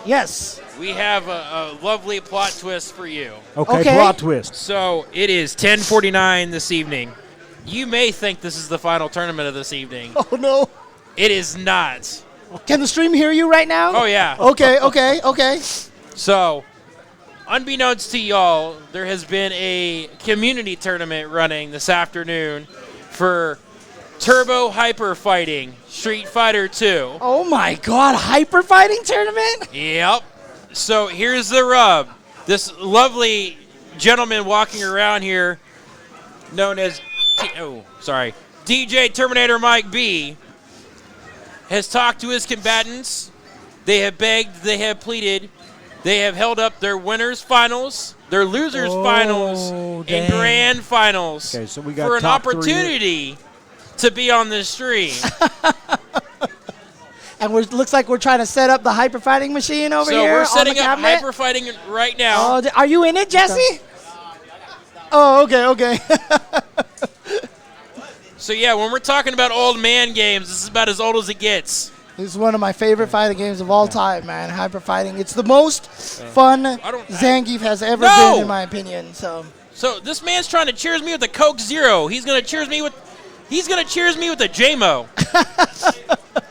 Yes. We have a lovely plot twist for you. Okay, plot twist. So it is 10:49 this evening. You may think this is the final tournament of this evening. Oh, no. It is not. Can the stream hear you right now? Oh, yeah. Okay. So, unbeknownst to y'all, there has been a community tournament running this afternoon for Turbo Hyper Fighting Street Fighter 2. Oh, my God. Hyper fighting tournament? Yep. So, here's the rub. This lovely gentleman walking around here, known as DJ Terminator Mike B, has talked to his combatants. They have begged, they have pleaded, they have held up their winners finals, their losers finals, and grand finals Okay, so we got for an top opportunity to be on this stream. And looks like we're trying to set up the hyper fighting machine over here. So we're on setting the up cabinet. hyper fighting right now. Oh, are you in it, Jesse? Oh, okay. So yeah, when we're talking about old man games, this is about as old as it gets. This is one of my favorite fighting games of all time, man. Hyper fighting. It's the most fun Zangief has ever been, in my opinion. So this man's trying to cheers me with a Coke Zero. He's gonna cheers me with a JMO.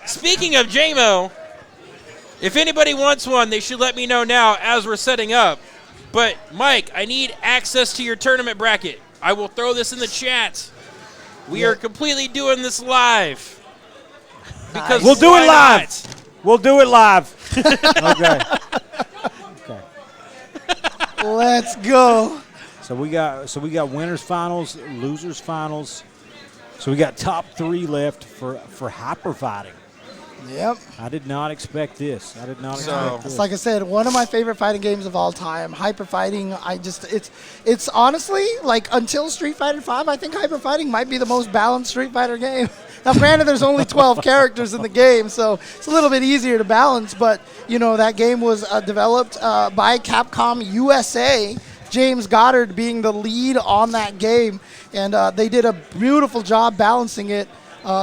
Speaking of JMO, if anybody wants one, they should let me know now as we're setting up. But Mike, I need access to your tournament bracket. I will throw this in the chat. We are completely doing this live. Because we'll do it live. Not? We'll do it live. Okay. let's go. So we got winners finals, losers finals. So we got top 3 left for hyper fighting. Yep. I did not expect this. It's like I said, one of my favorite fighting games of all time. Hyper fighting, it's honestly, like, until Street Fighter V, I think hyper fighting might be the most balanced Street Fighter game. Now, granted, there's only 12 characters in the game, so it's a little bit easier to balance, but, you know, that game was developed by Capcom USA, James Goddard being the lead on that game, and they did a beautiful job balancing it.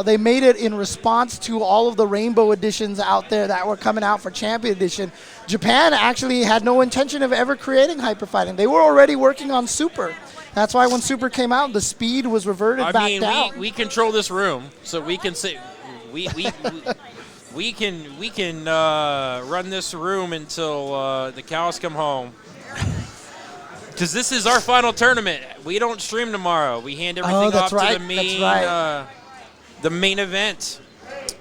They made it in response to all of the Rainbow editions out there that were coming out for Champion Edition. Japan actually had no intention of ever creating hyper fighting. They were already working on Super. That's why when Super came out, the speed was reverted back down. We control this room, so we can say we can run this room until the cows come home. Because this is our final tournament. We don't stream tomorrow. We hand everything off to the main. The main event.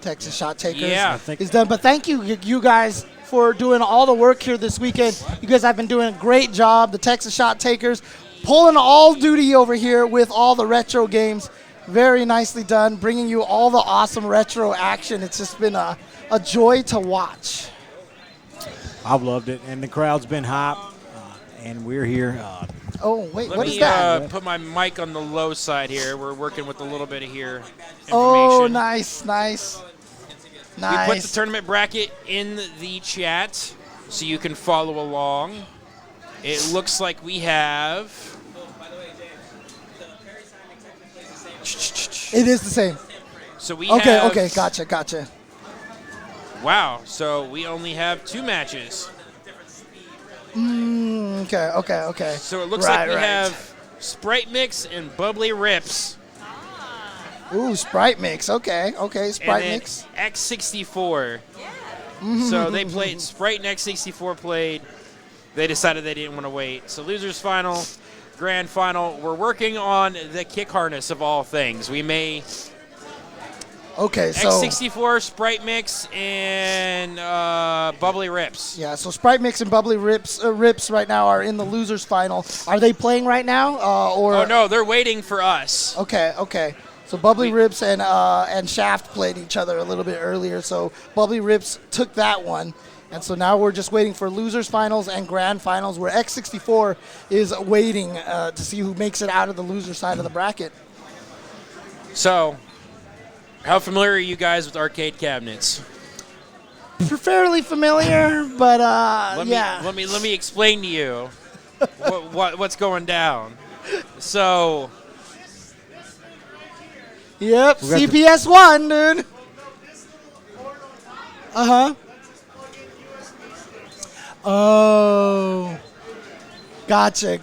Texas Shot Takers is done. But thank you guys for doing all the work here this weekend. You guys have been doing a great job. The Texas Shot Takers pulling all duty over here with all the retro games. Very nicely done, bringing you all the awesome retro action. It's just been a joy to watch. I've loved it, and the crowd's been hype, and we're here. Oh, wait, what is that? Let me put my mic on the low side here. We're working with a little bit of here information. Oh, nice. We put the tournament bracket in the chat so you can follow along. It looks like we have... It is the same. So we have... Okay, gotcha. Wow, so we only have 2 matches. Okay. So it looks like we have Sprite Mix and Bubbly Rips. Ooh, Sprite Mix. Okay, Sprite and Mix. X64. So they played, Sprite and X64 played. They decided they didn't want to wait. So losers final, grand final. We're working on the kick harness of all things. We may... Okay, so X64, Sprite Mix, and Bubbly Rips. Yeah, so Sprite Mix and Bubbly Rips right now are in the losers final. Are they playing right now, or? Oh no, they're waiting for us. Okay. So Bubbly Rips and Shaft played each other a little bit earlier. So Bubbly Rips took that one, and so now we're just waiting for losers finals and grand finals, where X64 is waiting to see who makes it out of the loser side of the bracket. So. How familiar are you guys with arcade cabinets? Fairly familiar, but Let me explain to you what's going down. So. Yep, CPS 1, dude. Oh. Gotcha.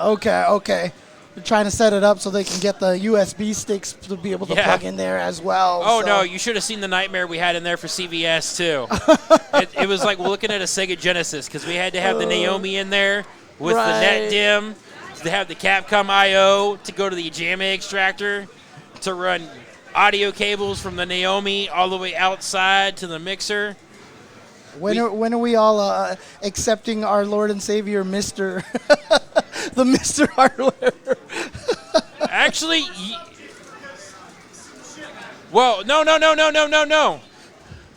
Okay. They're trying to set it up so they can get the USB sticks to be able to plug in there as well. Oh, so. no, you should have seen the nightmare we had in there for CVS, too. it was like looking at a Sega Genesis because we had to have the Naomi in there with the NetDim, to have the Capcom I.O. to go to the JAMA extractor, to run audio cables from the Naomi all the way outside to the mixer. When are we all accepting our Lord and Savior, Mr. the Mr. Hardware? Actually, well, no.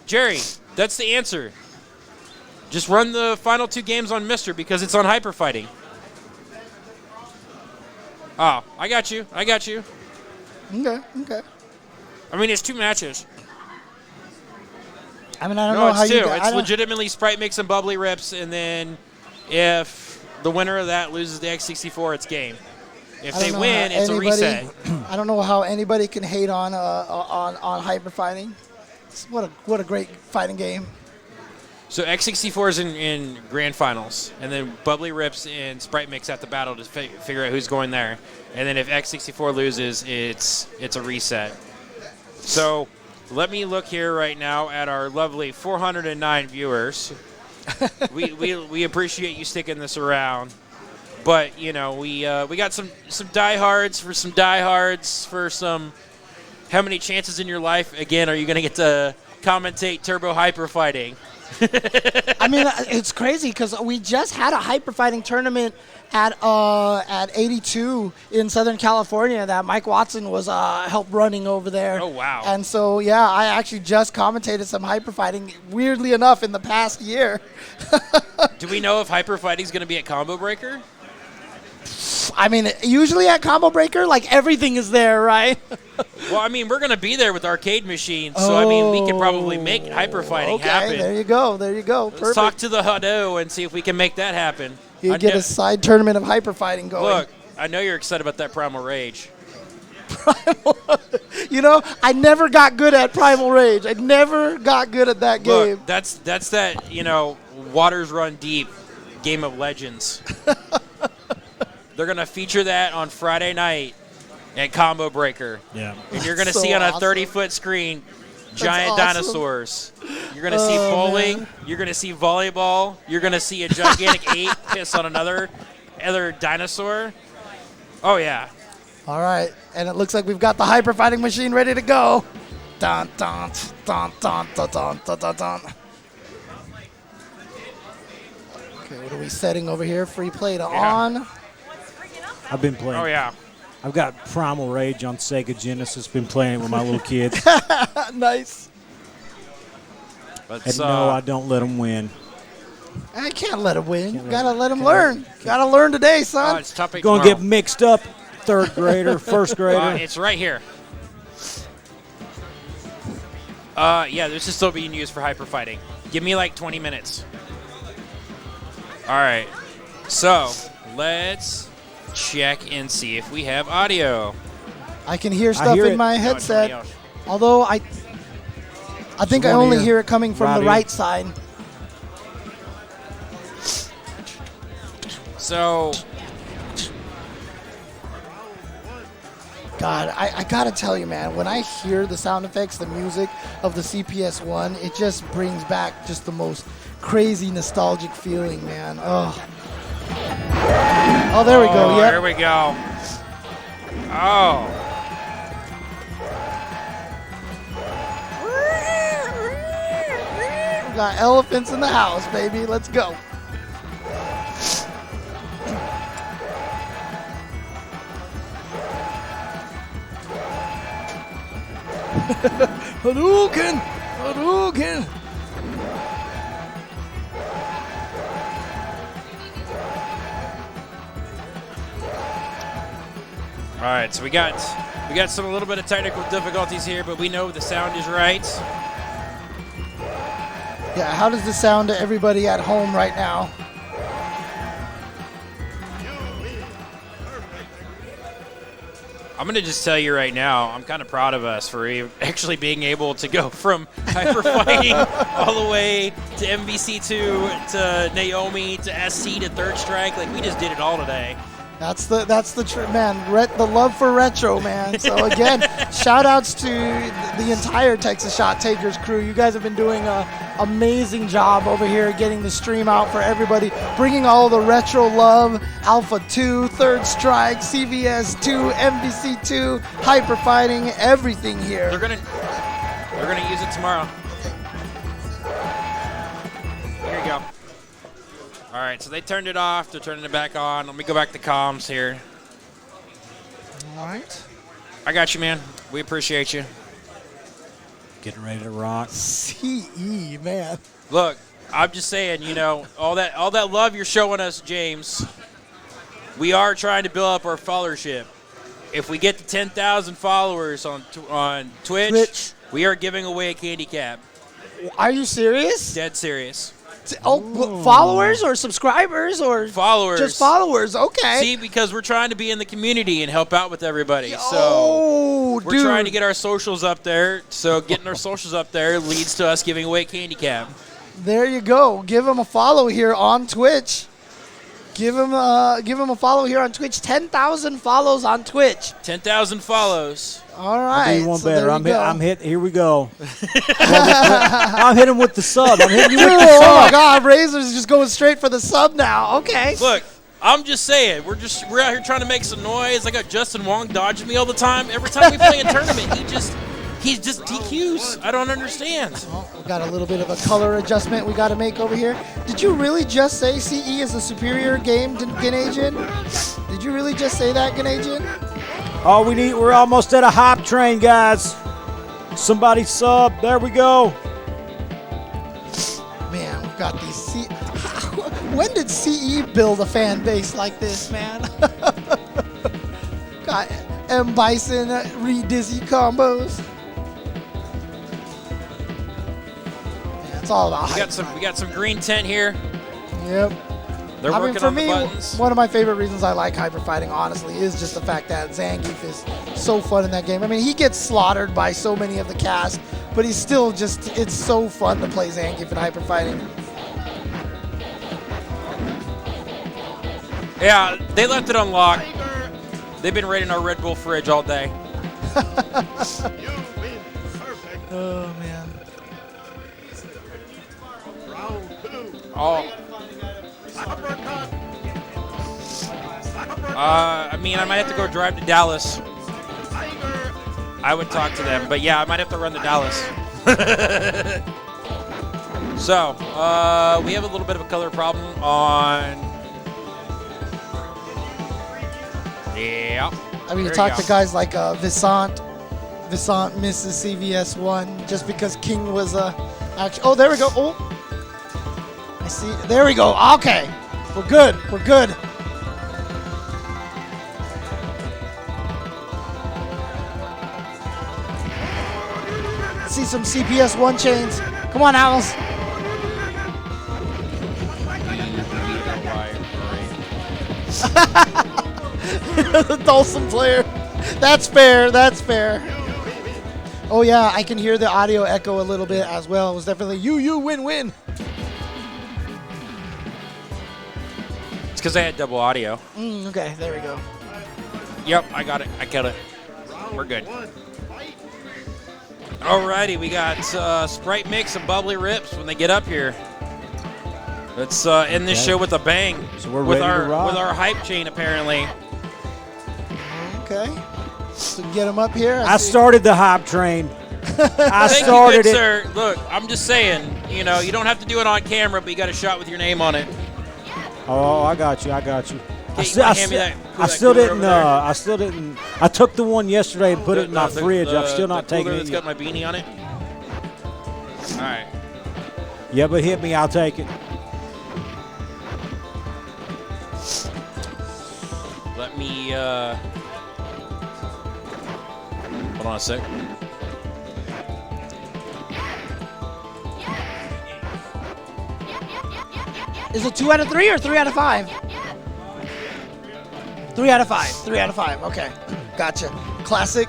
Jerry, that's the answer. Just run the final 2 games on Mr. because it's on Hyper Fighting. Oh, I got you. Okay. I mean, it's 2 matches. I mean, I don't No, know how it's you. 2. It's legitimately Sprite Mix and Bubbly Rips, and then if the winner of that loses the X64, it's game. If they win, it's a reset. I don't know how anybody can hate on Hyper Fighting. What a great fighting game. So X64 is in grand finals, and then Bubbly Rips and Sprite Mix at the battle to figure out who's going there. And then if X64 loses, it's a reset. So let me look here right now at our lovely 409 viewers. we appreciate you sticking this around. But, you know, we got some diehards for some diehards for some. How many chances in your life, again, are you going to get to commentate Turbo Hyper Fighting? I mean, it's crazy because we just had a Hyper Fighting tournament at 82 in Southern California that Mike Watson was helped running over there. Oh, wow. And so, yeah, I actually just commentated some Hyper Fighting, weirdly enough, in the past year. Do we know if Hyper Fighting is going to be at Combo Breaker? I mean, usually at Combo Breaker, like, everything is there, right? Well, I mean, we're going to be there with arcade machines, so, I mean, we can probably make Hyper Fighting happen. Okay, there you go. Perfect. Let's talk to the Hado and see if we can make that happen. You get a side tournament of Hyper Fighting going. Look, I know you're excited about that Primal Rage. You know, I never got good at Primal Rage. I never got good at that game. Look, that's that, you know, waters run deep game of legends. They're going to feature that on Friday night at Combo Breaker. Yeah. And you're going to So see on a awesome. 30-foot screen giant awesome. dinosaurs. You're going to see bowling. Man. You're going to see volleyball. You're going to see a gigantic ape piss on another dinosaur. Oh, yeah. All right, and it looks like we've got the Hyper Fighting machine ready to go. Dun, dun, dun, dun, dun, dun, dun, dun, dun. Okay, what are we setting over here? Free play to on. I've been playing. Oh, yeah. I've got Primal Rage on Sega Genesis. Been playing it with my little kids. Nice. Let's, And no, I don't let them win. I can't let him win. Can't let Gotta him- let him can't learn. Gotta learn today, Oh, son. it's top 8 Going to tomorrow. get mixed up. Third grader, first grader. It's right here. Yeah, this is still being used for Hyper Fighting. Give me like 20 minutes. All right. So let's check and see if we have audio. I can hear stuff hear in it. my No, it's somebody headset. else. Although I think I one only ear. hear it coming from the Right ear. right side. So God, I gotta tell you, man, when I hear the sound effects, the music of the CPS-1, it just brings back just the most crazy nostalgic feeling, man. Oh, there we go. There Yeah. we go. Oh. We got elephants in the house, baby. Let's go. Hadouken! Hadouken! All right, so we got some a little bit of technical difficulties here, but we know the sound is right. Yeah, how does this sound to everybody at home right now? I'm going to just tell you right now, I'm kind of proud of us for actually being able to go from hyper fighting all the way to MVC2 to Naomi to SC to Third Strike. Like, we just did it all today. That's the man. The love for retro, man. So again, shout outs to the entire Texas Shot Takers crew. You guys have been doing an amazing job over here getting the stream out for everybody, bringing all the retro love. Alpha 2, Third Strike, CVS 2, MVC 2, Hyper Fighting, everything here. They're gonna use it tomorrow. Here you go. All right, so they turned it off. They're turning it back on. Let me go back to comms here. All right. I got you, man. We appreciate you. Getting ready to rock. CE, man. Look, I'm just saying, you know, all that love you're showing us, James. We are trying to build up our followership. If we get to 10,000 followers on Twitch, we are giving away a candy cap. Are you serious? Dead serious. Oh, followers or subscribers or followers? Just followers. Okay. See, because we're trying to be in the community and help out with everybody. Oh, so we're trying to get our socials up there. So getting our socials up there leads to us giving away a candy cap. There you go. Give them a follow here on Twitch. Give them a follow here on Twitch. 10,000 follows on Twitch. 10,000 follows. All right. I'll do you one better. I'm hit. Here we go. I'm I'm hitting with the sub. I'm hitting you with the Oh sub. my God, Razor's just going straight for the sub now. Okay. Look, I'm just saying, we're out here trying to make some noise. I got Justin Wong dodging me all the time. Every time we play a tournament, he just DQs. I don't understand. Oh, we got a little bit of a color adjustment we got to make over here. Did you really just say CE is a superior game to Ganajin? Did you really just say that, Ganajin? All we need, we're almost at a hype train, guys. Somebody sub. There we go. Man, we've got these When did CE build a fan base like this, man? Got M. Bison, Dizzy combos. Yeah, it's all about We got some green tent here. Yep. They're working on the buttons. One of my favorite reasons I like hyper fighting, honestly, is just the fact that Zangief is so fun in that game. I mean, he gets slaughtered by so many of the cast, but he's still it's so fun to play Zangief in hyper fighting. Yeah, they left it unlocked. They've been raiding our Red Bull fridge all day. Oh, man. Oh. I mean, I might have to go drive to Dallas. I would talk to them, but yeah, I might have to run to Dallas. So, we have a little bit of a color problem on. Yeah. I mean, you talk to guys like Visant. Visant misses CVS1 just because King was actually. Oh, there we go. Oh, I see. There we go. Okay, we're good. We're good. See some CPS1 chains. Come on, Alice. The Dulcim player. That's fair. That's fair. Oh yeah, I can hear the audio echo a little bit as well. It was definitely you win win. It's because I had double audio. Okay, there we go. Yep, I got it. I got it. We're good. Alrighty, we got Sprite Mix and Bubbly Rips when they get up here. Let's end this show with a bang. So we're with ready to rock. With our hype chain, apparently. Okay. So get them up here. I started the hype train. I Thank started you, good it. sir. Look, I'm just saying, you know, you don't have to do it on camera, but you got a shot with your name on it. Oh, I got you. Okay, you wanna hand me that still cooler didn't. over there? I still didn't. I took the one yesterday and put it in my fridge. I'm still not taking That's it. got my beanie on it. All right. Yeah, but hit me. I'll take it. Let me. Hold on a sec. Is it 2 out of 3 or 3 out of 5? 3 out of 5. 3 out of 5. Okay. Gotcha. Classic.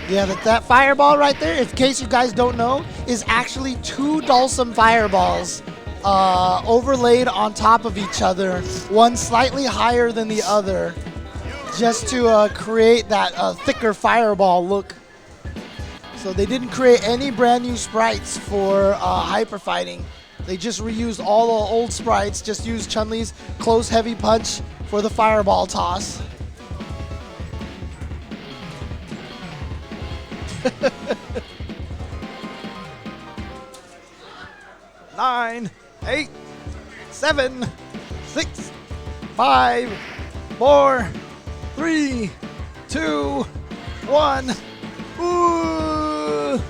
Yeah, that fireball right there, in case you guys don't know, is actually 2 Dulcim fireballs overlaid on top of each other, one slightly higher than the other, just to create that thicker fireball look. So they didn't create any brand new sprites for Hyper Fighting. They just reused all the old sprites, just used Chun-Li's close heavy punch for the fireball toss. 9, 8, 7, 6, 5, 4, 3, 2, 1. Ooh.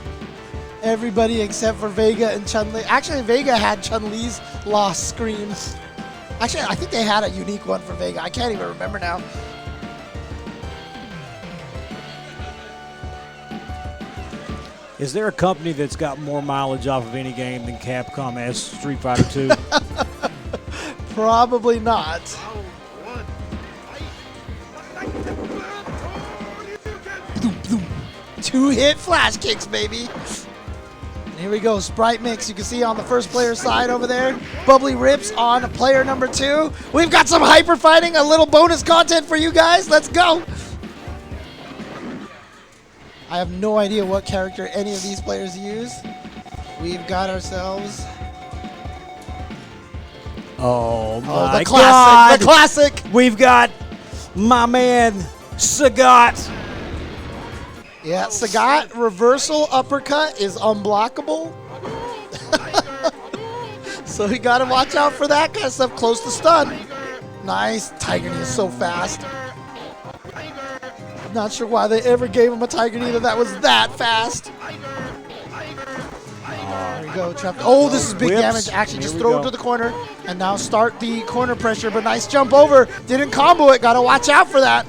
Everybody except for Vega and Chun-Li. Actually, Vega had Chun-Li's lost screams. Actually, I think they had a unique one for Vega. I can't even remember now. Is there a company that's got more mileage off of any game than Capcom as Street Fighter 2? Probably not. 2-hit flash kicks, baby. And here we go, Sprite Mix. You can see on the first player side over there, Bubbly Rips on player number 2. We've got some Hyper Fighting, a little bonus content for you guys. Let's go. I have no idea what character any of these players use. We've got ourselves... Oh my the classic, God! the classic! We've got my man, Sagat. Yeah, Sagat reversal uppercut is unblockable. So you gotta watch out for that kind of stuff, close to stun. Nice, Tiger Knee is so fast. Not sure why they ever gave him a Tiger Knee that was that fast. There we go, trapped. Oh, this is big damage. Actually, just throw it to the corner and now start the corner pressure, but nice jump over. Didn't combo it, gotta watch out for that.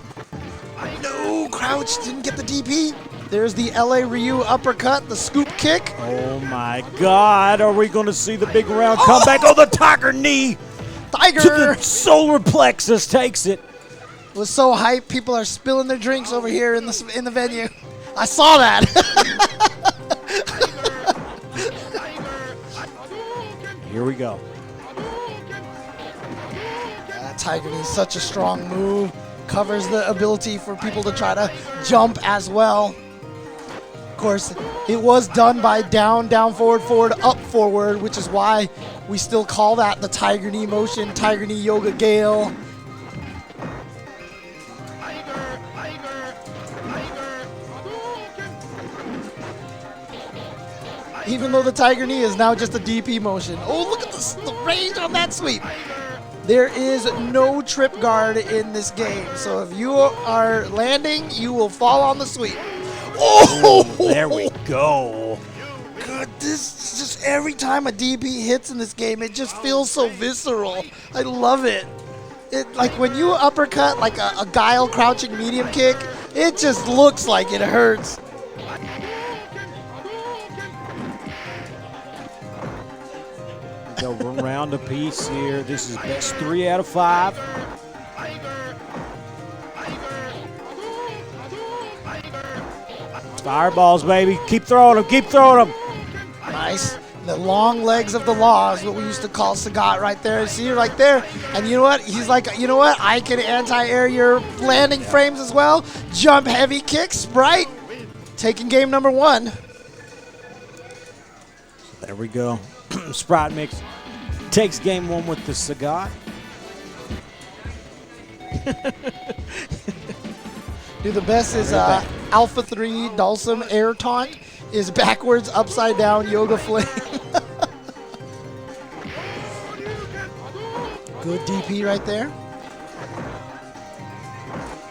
No, crouch, didn't get the DP. There's the LA Ryu uppercut, the scoop kick. Oh my God, are we gonna see the big round comeback? Oh, the Tiger Knee! Tiger! To the solar plexus takes it. It was so hype, people are spilling their drinks over here in the venue. I saw that. Here we go. Yeah, Tiger Knee is such a strong move. Covers the ability for people to try to jump as well. Of course, it was done by down, down, forward, forward, up, forward, which is why we still call that the Tiger Knee motion, Tiger Knee Yoga Gale. Even though the Tiger Knee is now just a DP motion. Oh, look at the range on that sweep. There is no trip guard in this game. So if you are landing, you will fall on the sweep. Oh, there we go. God, this just every time a DP hits in this game, it just feels so visceral. I love it. It like when you uppercut like a guile crouching medium kick, it just looks like it hurts. Go round a piece here. This is best 3 out of 5. Fireballs, baby. Keep throwing them. Keep throwing them. Nice. The long legs of the law is what we used to call Sagat right there. See right there. And you know what? He's like, you know what? I can anti-air your landing frames as well. Jump heavy kick, Sprite. Taking game number 1. There we go. Sprite Mix takes game 1 with the Sagat. Dude, the best is Alpha 3 Dulcim Air Taunt is backwards, upside down Yoga Flame. Good DP right there.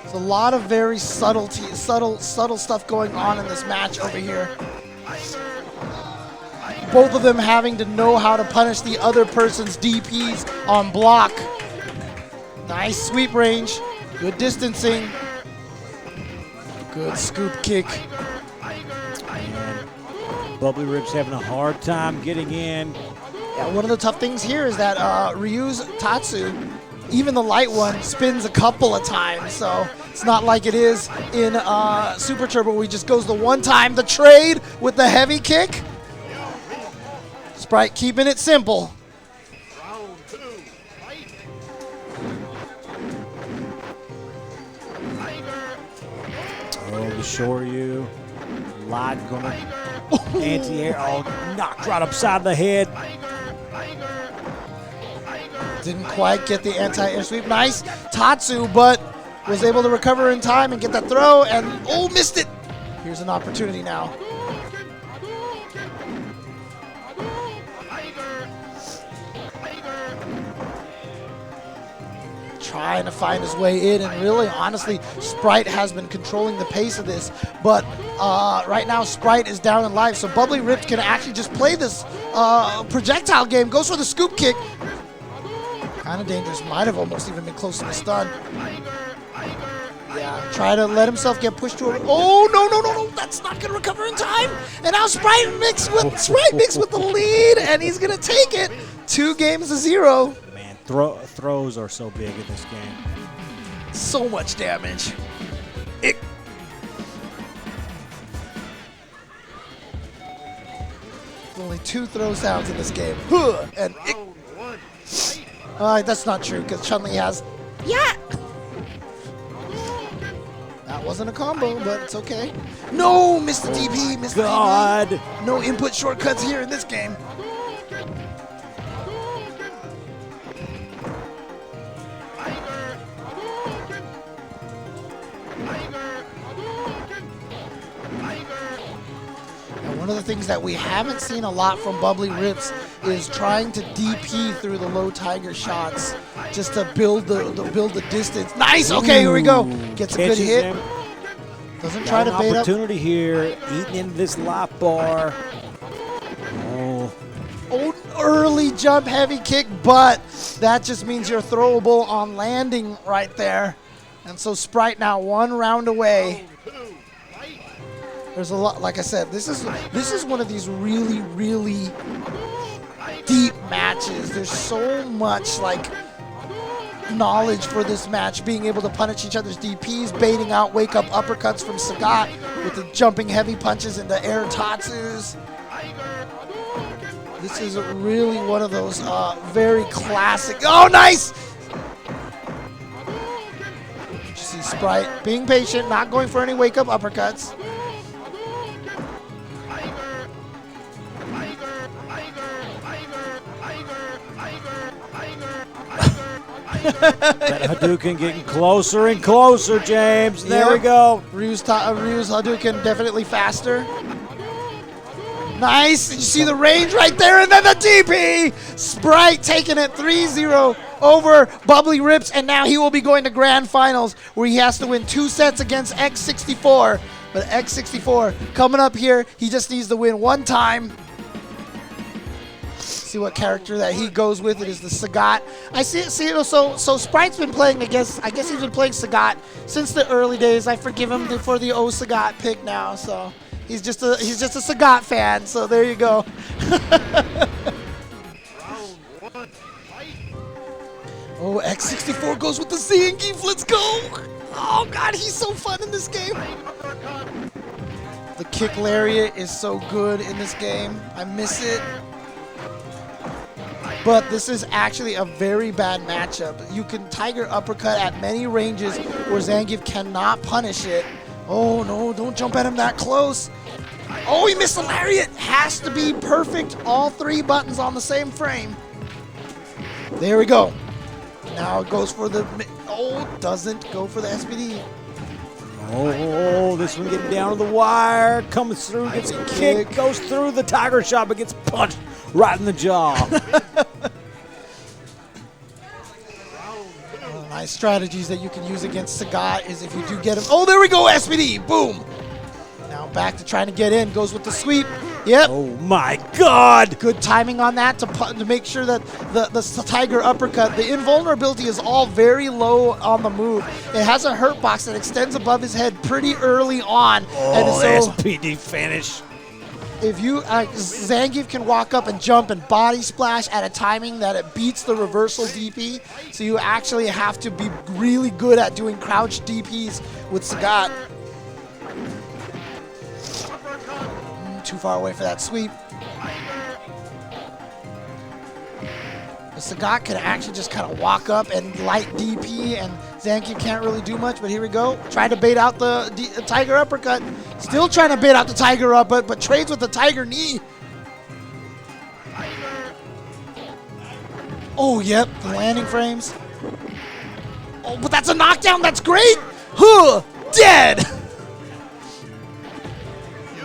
There's a lot of very subtle stuff going on in this match over here. Both of them having to know how to punish the other person's DPs on block. Nice sweep range. Good distancing. Good scoop kick. And Bubbly Rip's having a hard time getting in. Yeah, one of the tough things here is that Ryu's Tatsu even the light one spins a couple of times, so it's not like it is in Super Turbo where he just goes the one time. The trade with the heavy kick. Sprite keeping it simple. Oh, the Shoryu. Light gonna anti-air. Oh, knocked right upside the head. Didn't quite get the anti-air sweep. Nice Tatsu, but was able to recover in time and get that throw, and oh, missed it. Here's an opportunity now. Trying to find his way in, and really, honestly, Sprite has been controlling the pace of this, but right now Sprite is down in life, so Bubbly Ripped can actually just play this projectile game. Goes for the scoop kick. Kind of dangerous. Might have almost even been close to the stun. Yeah, try to let himself get pushed to a... Oh, no. That's not going to recover in time. And now Sprite mixed with the lead, and he's going to take it. 2-0. Man, throws are so big in this game. So much damage. Only 2 throw sounds in this game. And that's not true, because Chun-Li has... Yeah! That wasn't a combo, but it's okay. No! Missed the DP, missed the DP. No input shortcuts here in this game. One of the things that we haven't seen a lot from Bubbly Rips is trying to DP through the low tiger shots just to build the distance. Nice. Okay, here we go. Gets a good hit. Him. Doesn't try to bait up. Opportunity here, eating into this life bar. Oh, early jump heavy kick, but that just means you're throwable on landing right there. And so Sprite now 1 round away. There's a lot, like I said, this is one of these really, really deep matches. There's so much like knowledge for this match, being able to punish each other's DPs, baiting out wake-up uppercuts from Sagat with the jumping heavy punches and the air tatsus. This is really one of those very classic. Oh, nice! You see Sprite being patient, not going for any wake-up uppercuts. That Hadouken getting closer and closer, James. There we go. Ryu's Hadouken definitely faster. Nice. You see the range right there, and then the DP. Sprite taking it 3-0 over Bubbly Rips, and now he will be going to grand finals where he has to win 2 sets against X64. But X64 coming up here, he just needs to win 1 time. See what character that he goes with. It is the Sagat. I see. So Sprite's been playing against. I guess he's been playing Sagat since the early days. I forgive him for the Sagat pick now. So he's just a Sagat fan. So there you go. Oh, X64 goes with the Zangief. Let's go. Oh God, he's so fun in this game. The kick lariat is so good in this game. I miss it. But this is actually a very bad matchup. You can Tiger Uppercut at many ranges where Zangief cannot punish it. Oh no, don't jump at him that close. Oh, he missed the lariat. Has to be perfect. All 3 buttons on the same frame. There we go. Now it goes for the... Oh, doesn't go for the SPD. Oh, this one getting down to the wire. Comes through, gets a kick, goes through the Tiger Shot, but gets punched right in the jaw. Nice strategies that you can use against Sagat is if you do get him. Oh, there we go, SPD. Boom. Now back to trying to get in. Goes with the sweep. Yep. Oh, my God. Good timing on that to make sure that the Tiger Uppercut, the invulnerability is all very low on the move. It has a hurt box that extends above his head pretty early on. Oh, and so, SPD finish. if you Zangief can walk up and jump and body splash at a timing that it beats the reversal DP, so you actually have to be really good at doing crouch DPs with Sagat. Too far away for that sweep. But Sagat can actually just kind of walk up and light DP, and Zangief can't really do much, but here we go. Trying to bait out the Tiger Uppercut. Still trying to bait out the Tiger Uppercut, but trades with the Tiger Knee. Oh, yep, the landing frames. Oh, but that's a knockdown, that's great! Huh, dead!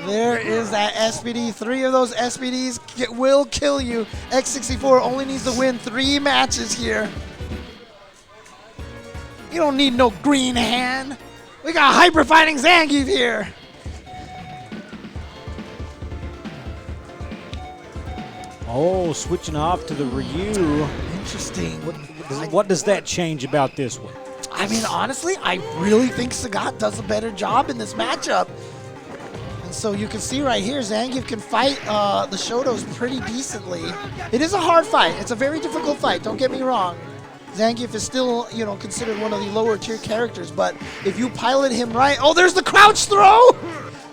There is that SPD. 3 of those SPDs will kill you. X64 only needs to win 3 matches here. You don't need no green hand. We got Hyper Fighting Zangief here. Oh, switching off to the Ryu. Interesting. What does that change about this one? I mean, honestly, I really think Sagat does a better job in this matchup. So you can see right here, Zangief can fight the Shotos pretty decently. It is a hard fight. It's a very difficult fight. Don't get me wrong. Zangief is still, you know, considered one of the lower tier characters, but if you pilot him right, oh, there's the crouch throw.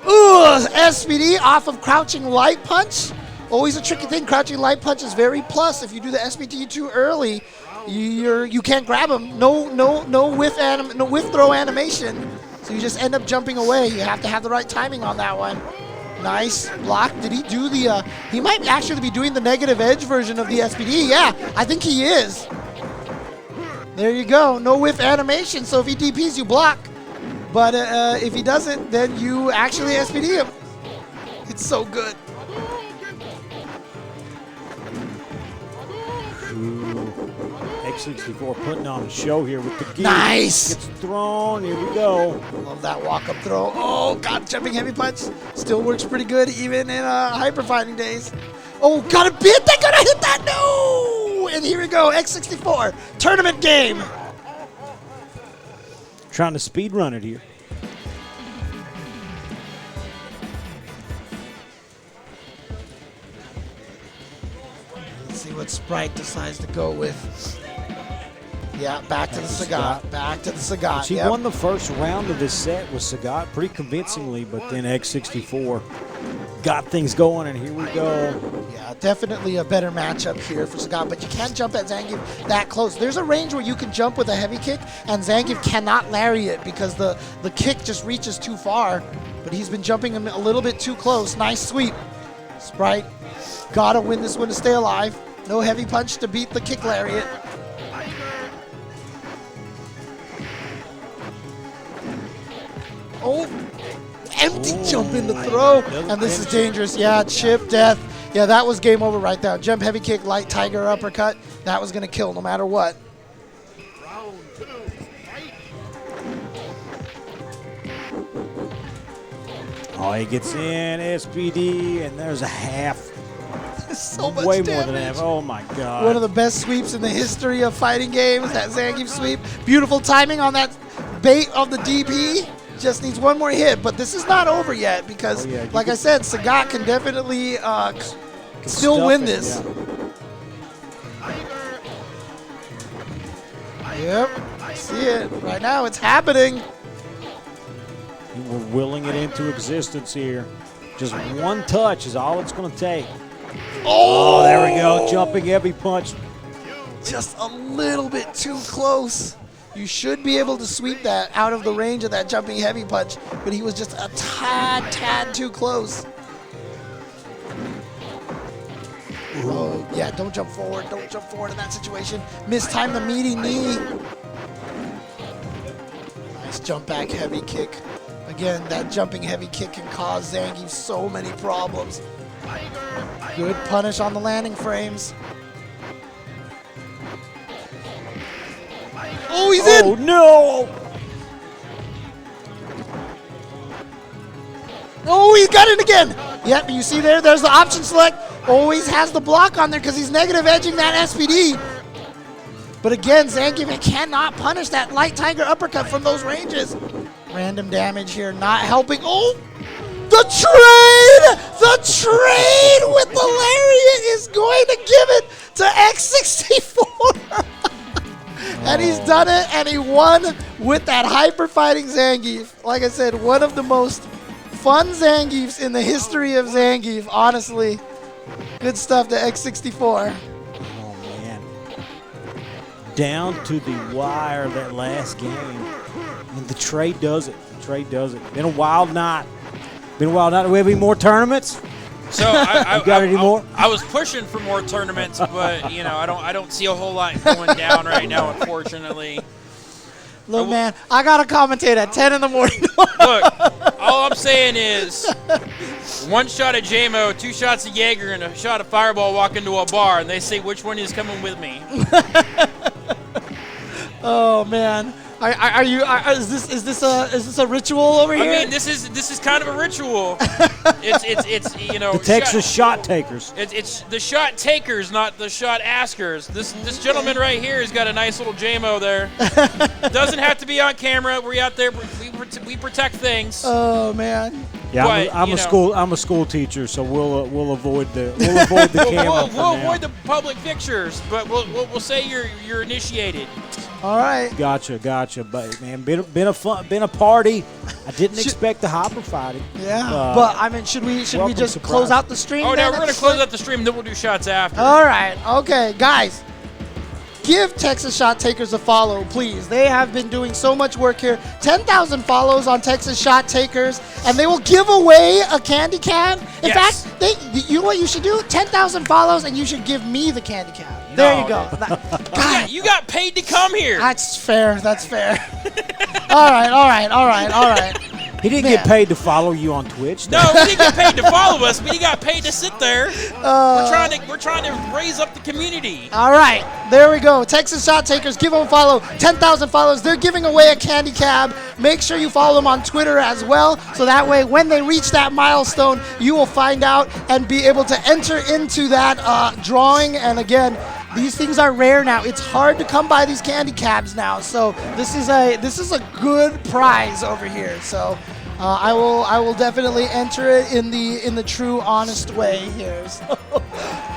Ooh, SPD off of crouching light punch. Always a tricky thing. Crouching light punch is very plus. If you do the SPD too early, you can't grab him. No whiff throw animation. So you just end up jumping away. You have to have the right timing on that one. Nice block. Did he do the, he might actually be doing the negative edge version of the SPD. Yeah, I think he is. There you go. No whiff animation. So if he DPs, you block. But if he doesn't, then you actually SPD him. It's so good. X64 putting on a show here with the gear. Nice! Gets thrown. Here we go. Love that walk-up throw. Oh, God, jumping heavy punch. Still works pretty good even in hyper fighting days. Oh, got a bit. They're going to hit that. No! And here we go. X64. Tournament game. Trying to speed run it here. Let's see what Sprite decides to go with. Yeah, back to the Sagat. Back to the Sagat. She won the first round of this set with Sagat pretty convincingly, but then X64 got things going, and here we go. Yeah, definitely a better matchup here for Sagat, but you can't jump at Zangief that close. There's a range where you can jump with a heavy kick, and Zangief cannot lariat because the kick just reaches too far, but he's been jumping him a little bit too close. Nice sweep. Sprite gotta win this one to stay alive. No heavy punch to beat the kick lariat. Oh, empty jump in the throw, and this is dangerous. Yeah, chip, death. Yeah, that was game over right there. Jump, heavy kick, light tiger uppercut. That was going to kill no matter what. Oh, he gets in, SPD, and there's a half. So much Way damage. more than half. Oh, my God. One of the best sweeps in the history of fighting games, that Zangief sweep. Beautiful timing on that bait of the DP. Just needs one more hit, but this is not over yet because, like I said, Sagat can definitely still win this. Yep, I see it. Right now, it's happening. We're willing it into existence here. Just one touch is all it's going to take. Oh, there we go. Jumping heavy punch. Just a little bit too close. You should be able to sweep that out of the range of that jumping heavy punch, but he was just a tad too close. Oh, yeah, don't jump forward. Don't jump forward in that situation. Mistime the meaty knee. Nice jump back heavy kick. Again, that jumping heavy kick can cause Zangief so many problems. Good punish on the landing frames. Oh, he's in! Oh, no! Oh, he got it again! Yep, you see there's the option select. Always has the block on there because he's negative edging that SPD. But again, Zangief cannot punish that light tiger uppercut from those ranges. Random damage here, not helping. Oh! The trade with the lariat is going to give it to X64. And he's done it, and he won with that hyper fighting Zangief. Like I said, one of the most fun Zangiefs in the history of Zangief, honestly. Good stuff to X64. Oh, man. Down to the wire that last game. And the trade does it. The trade does it. Been a wild night. Do we have any more tournaments? So I got any more? I was pushing for more tournaments, but I don't see a whole lot going down right now, unfortunately. Look, man, I got to commentate at 10 in the morning. Look, all I'm saying is 1 shot of JMO, 2 shots of Jaeger, and a shot of Fireball walk into a bar, and they say which one is coming with me. Oh, man. Is this a ritual over here? I mean, this is kind of a ritual. It's The Texas shot takers. It's the shot takers, not the shot askers. This gentleman right here has got a nice little JMO there. Doesn't have to be on camera. We're out there. We protect things. Oh, man. Yeah, But, I'm a school teacher, so we'll avoid the camera. We'll avoid the public pictures, but we'll say you're initiated. All right. Gotcha. But man, been a party. I didn't expect the hyper fighting. Yeah. But I mean, should we just surprise. close out the stream? Oh, then? no, we're gonna close out the stream, then we'll do shots after. All right. Okay, guys. Give Texas Shot Takers a follow, please. They have been doing so much work here. 10,000 follows on Texas Shot Takers, and they will give away a candy can. In Yes. fact, you know what you should do? 10,000 follows, and you should give me the candy can. There No. you go. God, You got paid to come here. that's fair. That's fair. All right. He didn't Man. get paid to follow you on Twitch. No, we didn't get paid to follow us, but he got paid to sit there. We're trying to raise up the community. All right, there we go. Texas Shot Takers, give them a follow. 10,000 follows. They're giving away a candy cab. Make sure you follow them on Twitter as well, so that way when they reach that milestone, you will find out and be able to enter into that drawing. And again, these things are rare now. It's hard to come by these candy cabs now. So this is a good prize over here. So I will definitely enter it in the true honest way here. So,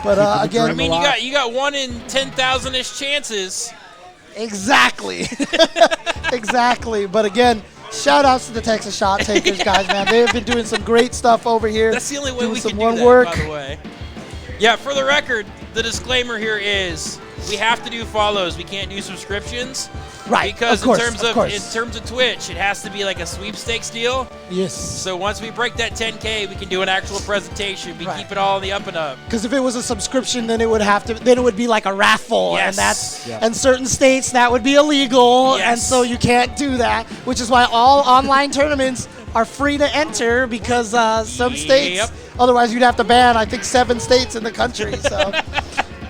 but again, I mean, you got 1 in 10,000-ish chances. exactly, exactly. But again, shout outs to the Texas Shot Takers, guys, man. They have been doing some great stuff over here. That's the only way doing we some can do one that, work. by the way. Yeah, for the record, the disclaimer here is we have to do follows. We can't do subscriptions. Right, Because of course, in course. terms of Twitch, it has to be like a sweepstakes deal. Yes. So once we break that 10K, we can do an actual presentation. We Right. keep it all on the up and up. Because if it was a subscription, then it would be like a raffle, Yes. and that's Yeah. and certain states that would be illegal, and Yes. so you can't do that. Which is why all online tournaments are free to enter because some states. Yep. Otherwise, you'd have to ban, I think, 7 states in the country. So.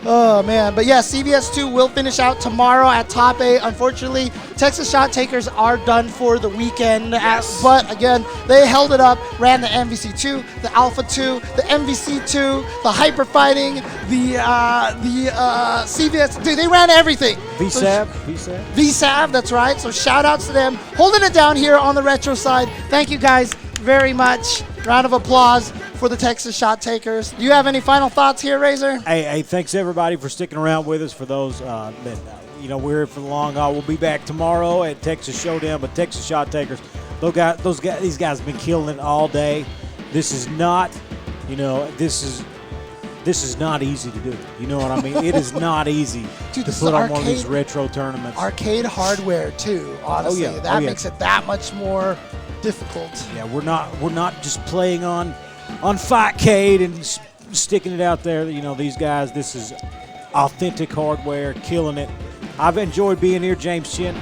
Oh, man. But, yeah, CVS2 will finish out tomorrow at top 8. Unfortunately, Texas Shot Takers are done for the weekend. Yes. But, again, they held it up, ran the MVC2, the Alpha 2, the MVC2, the Hyper Fighting, the CVS. Dude, they ran everything. VSAB. VSAV, that's right. So, shout-outs to them. Holding it down here on the retro side. Thank you, guys, very much. Round of applause for the Texas Shot Takers. Do you have any final thoughts here, Razor? Hey, thanks everybody for sticking around with us. For those that we're here for the long haul. We'll be back tomorrow at Texas Showdown. But Texas Shot Takers, these guys have been killing it all day. This is not, this is not easy to do. You know what I mean? It is not easy Dude, to this put is on one of arcade- these retro tournaments. Arcade hardware too, honestly. Oh, yeah. That makes it that much more difficult. Yeah, we're not just playing on Fightcade and sticking it out there. These guys, this is authentic hardware, killing it. I've enjoyed being here, James Checn.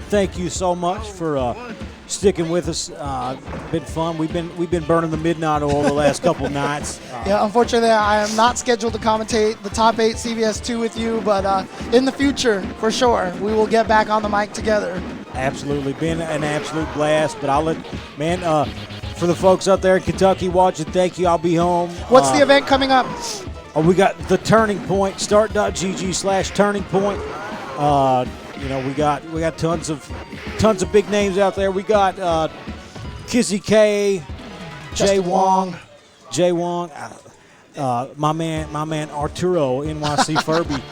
Thank you so much for sticking with us. Been fun. We've been burning the midnight oil the last couple nights. Yeah, unfortunately, I am not scheduled to commentate the top 8 CVS2 with you, but in the future, for sure, we will get back on the mic together. Absolutely, been an absolute blast. But for the folks out there in Kentucky watching, thank you. I'll be home. What's the event coming up? We got the Turning Point. Start.gg/Turning Point. We got tons of big names out there. We got Kizzy K, Jay Justin Wong, my man Arturo NYC Furby.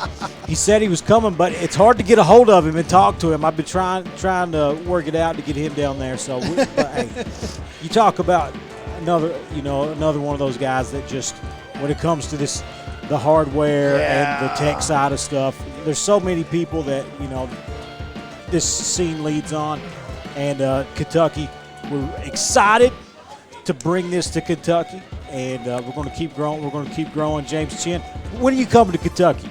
He said he was coming, but it's hard to get a hold of him and talk to him. I've been trying to work it out to get him down there. So, but, hey, you talk about another one of those guys that just, when it comes to the hardware and the tech side of stuff, there's so many people that this scene leads on, and Kentucky, we're excited to bring this to Kentucky. And we're going to keep growing. We're going to keep growing. James Checn, when are you coming to Kentucky?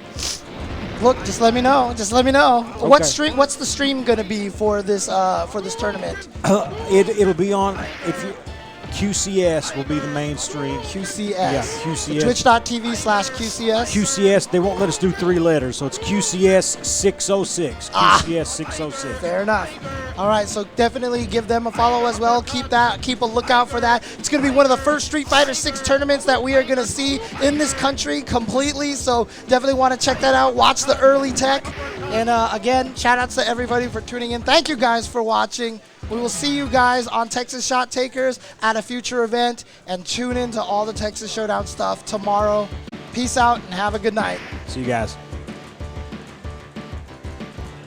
Look, just let me know. Okay. What's the stream going to be for this tournament? It'll be on QCS will be the main stream. QCS. Yeah, QCS. Twitch.tv/QCS. QCS. They won't let us do 3 letters, so it's QCS 606. QCS 606. Fair enough. All right, so definitely give them a follow as well. Keep a lookout for that. It's going to be one of the first Street Fighter 6 tournaments that we are going to see in this country completely. So definitely want to check that out. Watch the early tech. And again, shout outs to everybody for tuning in. Thank you guys for watching. We will see you guys on Texas Shot Takers at a future event, and tune in to all the Texas Showdown stuff tomorrow. Peace out and have a good night. See you guys.